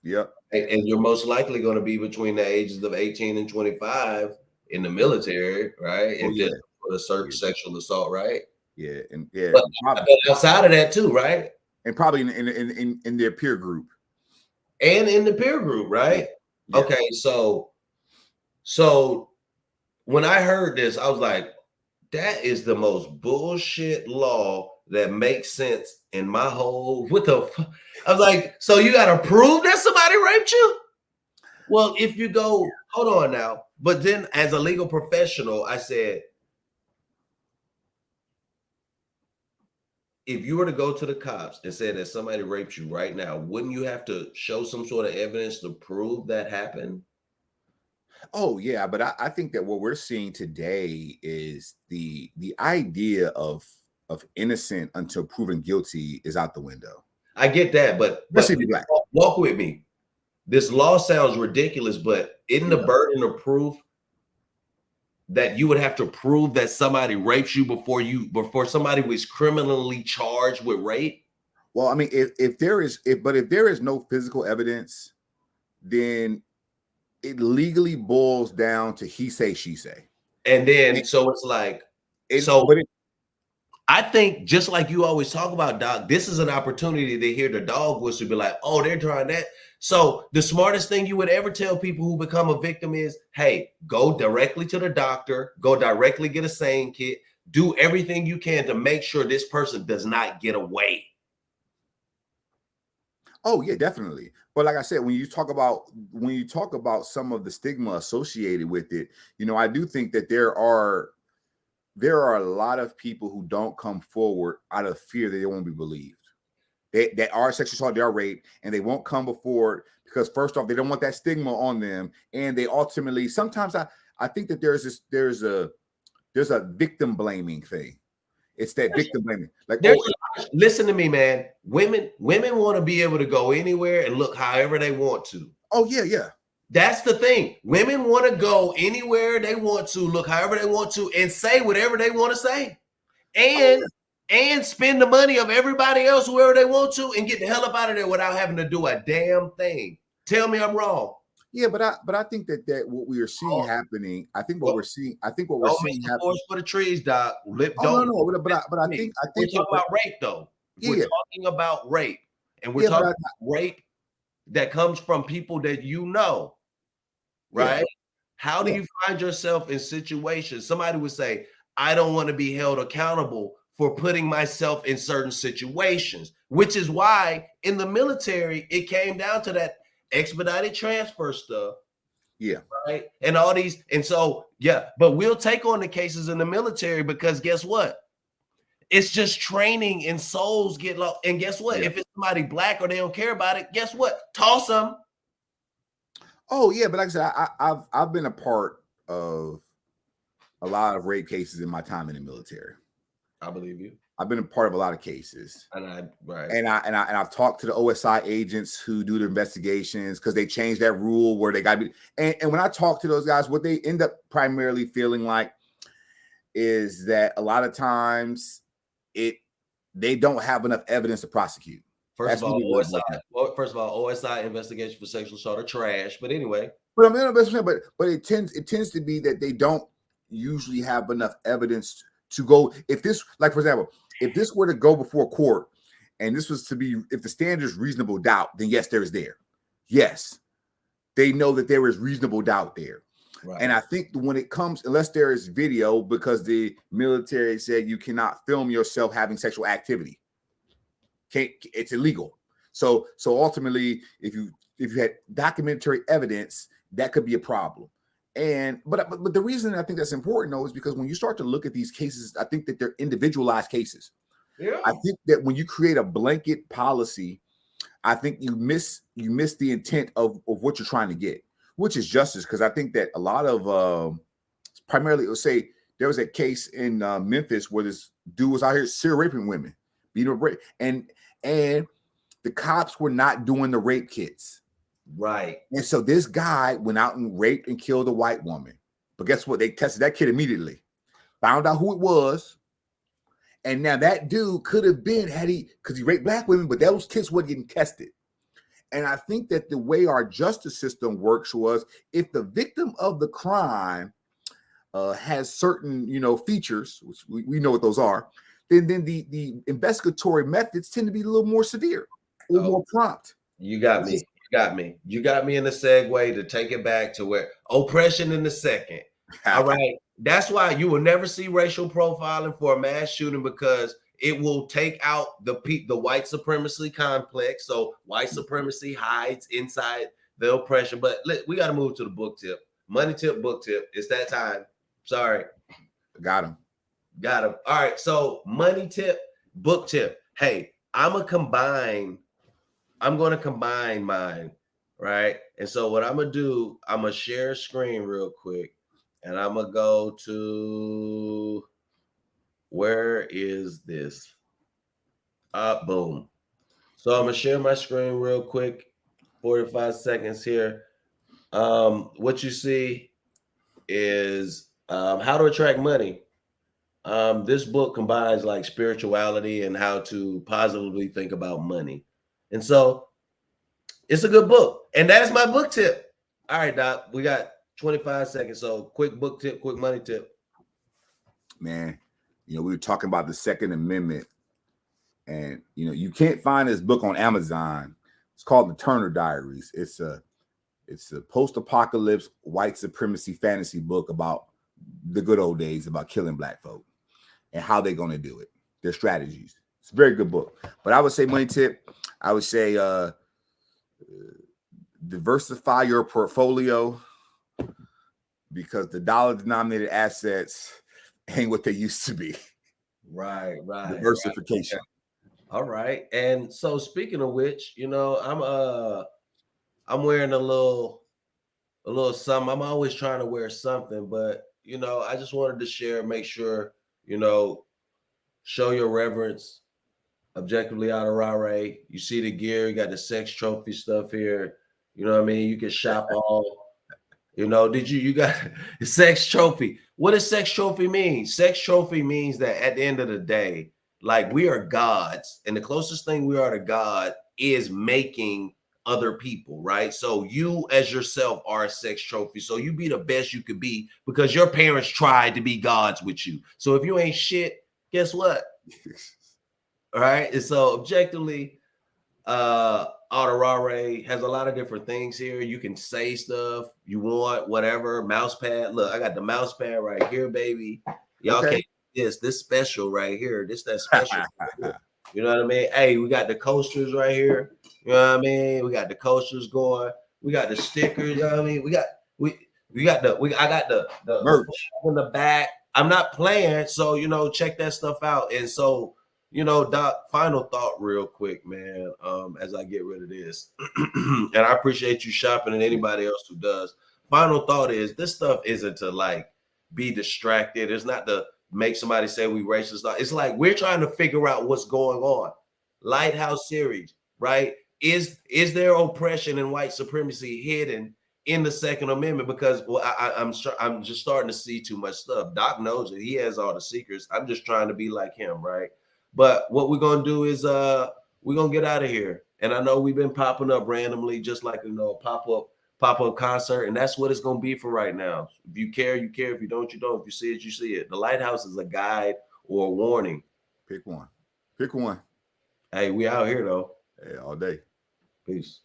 Yep. And you're most likely going to be between the ages of 18 and 25 in the military, right? Oh, and yeah. For a certain sexual assault, right? Yeah, and yeah, but outside of that too, right? And probably in their peer group. And in the peer group, right? Yeah. Okay, so when I heard this, I was like, that is the most bullshit law that makes sense in my whole, I was like, so you got to prove that somebody raped you? Well, if you go, hold on now. But then as a legal professional, I said, if you were to go to the cops and say that somebody raped you right now, wouldn't you have to show some sort of evidence to prove that happened? Oh, yeah. But I think that what we're seeing today is the idea of innocent until proven guilty is out the window. I get that, but walk with me. This law sounds ridiculous, but isn't the burden of proof that you would have to prove that somebody rapes you before somebody was criminally charged with rape? Well, I mean, if there is no physical evidence, then it legally boils down to he say, she say. And then so it's like, I think just like you always talk about, Doc, this is an opportunity to hear the dog whistle, be like, oh, they're trying that. So the smartest thing you would ever tell people who become a victim is, hey, go directly to the doctor, go directly get a SANE kit, do everything you can to make sure this person does not get away. Oh yeah, definitely. But like I said, when you talk about some of the stigma associated with it, I do think that there are a lot of people who don't come forward out of fear that they won't be believed. They are sexually assaulted, they are raped, and they won't come before because first off, they don't want that stigma on them, and they ultimately sometimes I think that there's a victim blaming thing. It's that victim blaming. Like, listen to me, man. Women want to be able to go anywhere and look however they want to. Oh yeah, yeah. That's the thing. Women want to go anywhere they want to, look however they want to, and say whatever they want to say, and spend the money of everybody else whoever they want to, and get the hell up out of there without having to do a damn thing. Tell me I'm wrong. Yeah, but I think that what we are seeing happening. I think what we're seeing happening for the trees, Doc. No, but I think we're talking about rape though. We're talking about rape, and we're talking about rape that comes from people that you know. Right? Yeah. How do you find yourself in situations? Somebody would say, I don't want to be held accountable for putting myself in certain situations, which is why in the military, it came down to that expedited transfer stuff. Yeah. Right. And all these. And so, yeah, but we'll take on the cases in the military because guess what? It's just training and souls get lost. And guess what? Yeah. If it's somebody black or they don't care about it, guess what? Toss them. Oh yeah, but like I said, I've been a part of a lot of rape cases in my time in the military. I believe you. I've been a part of a lot of cases, and I've talked to the OSI agents who do the investigations because they changed that rule where they got to be. And when I talk to those guys, what they end up primarily feeling like is that a lot of times they don't have enough evidence to prosecute. First of all, OSI investigation for sexual assault are trash. But anyway, but it tends to be that they don't usually have enough evidence to go. If this, like for example, if this were to go before court, and this was to be, if the standard is reasonable doubt, then yes, there is there. Yes, they know that there is reasonable doubt there. Right. And I think when it comes, unless there is video, because the military said you cannot film yourself having sexual activity. It's illegal. So ultimately, if you had documentary evidence, that could be a problem. But the reason I think that's important though is because when you start to look at these cases, I think that they're individualized cases. Yeah. I think that when you create a blanket policy, I think you miss the intent of what you're trying to get, which is justice. Because I think that a lot of primarily, let's say there was a case in Memphis where this dude was out here serial raping women, beating her, and the cops were not doing the rape kits. Right. And so this guy went out and raped and killed a white woman. But guess what? They tested that kid immediately, found out who it was. And now that dude could have been, because he raped black women, but those kits weren't getting tested. And I think that the way our justice system works was if the victim of the crime has certain, features, which we know what those are, then the investigatory methods tend to be a little more severe or more prompt. You got me. You got me in the segue to take it back to where oppression in the second. All right. That's why you will never see racial profiling for a mass shooting, because it will take out the white supremacy complex. So white supremacy hides inside the oppression. But we got to move to the book tip. Money tip, book tip. It's that time. Sorry. Got him. All right. So money tip, book tip. Hey, I'm going to combine mine. Right. And so what I'm going to do, I'm going to share a screen real quick. And I'm going to go to, where is this? Boom. So I'm going to share my screen real quick. 45 seconds here. What you see is how to attract money. This book combines like spirituality and how to positively think about money. And so it's a good book. And that's my book tip. All right, Doc, we got 25 seconds. So quick book tip, quick money tip. Man, You know, we were talking about the Second Amendment, and you know, you can't find this book on Amazon. It's called The Turner Diaries. It's a post-apocalypse white supremacy fantasy book about the good old days, about killing black folk and how they're going to do it, their strategies. It's a very good book. But I would say, money tip, I would say diversify your portfolio, because the dollar-denominated assets ain't what they used to be. Right. Diversification. Right. All right. And so speaking of which, you know, I'm wearing a little something. I'm always trying to wear something, but you know, I just wanted to share, make sure, you know, show your reverence. Objectively out of Rare. You see the gear, you got the sex trophy stuff here. You know what I mean? You can shop all. You know, you got the sex trophy? What does sex trophy mean? Sex trophy means that at the end of the day, like, we are gods, and the closest thing we are to God is making other people, right? So you as yourself are a sex trophy. So you be the best you could be because your parents tried to be gods with you. So if you ain't shit, guess what? All right. And so objectively, Autorare has a lot of different things here. You can say stuff you want, whatever. Mouse pad. Look, I got the mouse pad right here, baby. Y'all can't this special right here. This that special. You know what I mean? Hey, we got the coasters right here. You know what I mean? We got the coasters going. We got the stickers. You know what I mean? I got the merch in the back. I'm not playing, so you know, check that stuff out. And so, you know, Doc, final thought real quick, man, as I get rid of this. And I appreciate you shopping and anybody else who does. Final thought is, this stuff isn't to like be distracted. It's not to make somebody say we racist. It's like we're trying to figure out what's going on. Lighthouse series, right? Is there oppression and white supremacy hidden in the Second Amendment? Because I'm just starting to see too much stuff. Doc knows it. He has all the secrets. I'm just trying to be like him, right? But what we're gonna do is we're gonna get out of here. And I know we've been popping up randomly, just like, you know, pop-up concert, and that's what it's gonna be for right now. If you care, you care. If you don't, you don't. If you see it, you see it. The Lighthouse is a guide or a warning. Pick one. Pick one. Hey, we out here though. Hey, all day. Peace.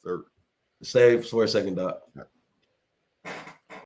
Sir. Stay for a second, Doc. Yeah.